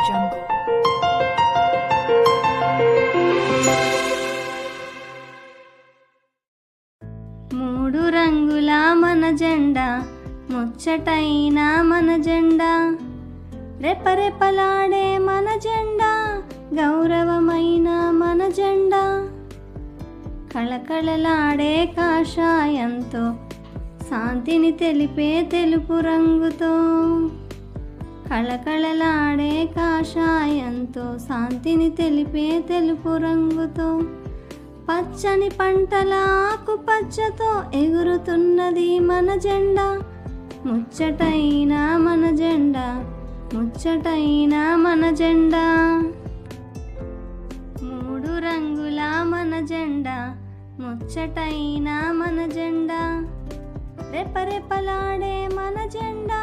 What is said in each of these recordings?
Jungle. మూడు రంగుల మన జెండా, ముచ్చటైన మన జెండా, రెపరెపలాడే మన జెండా, గౌరవమైన మన జెండా, కళకళలాడే కాషాయంతో శాంతిని తెలిపే తెలుపు రంగుతో, కళకళలాడే కాషాయంతో శాంతిని తెలిపే తెలుపు రంగుతో, పచ్చని పంటల ఆకుపచ్చతో ఎగురుతున్నది మన జెండా, ముచ్చటైన మన జెండా, ముచ్చటైన మన జెండా. మూడు రంగుల మన జెండా, ముచ్చటైన మన జెండా, రెపరెపలాడే మన జెండా,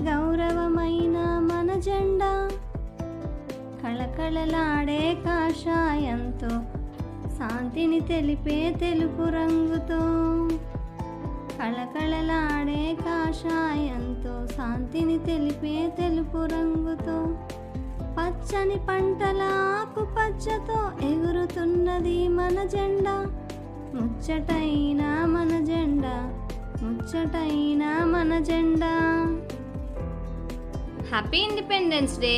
గౌరవమైన మన జెండా, కళకళలాడే కాషాయంతో శాంతిని తెలిపే తెలుపు రంగుతో, కళకళలాడే కాషాయంతో శాంతిని తెలిపే తెలుపు రంగుతో, పచ్చని పంటల ఆకుపచ్చతో ఎగురుతున్నది మన జెండా, ముచ్చటైన మన జెండా, ముచ్చటైన మన జెండా. Happy independence day.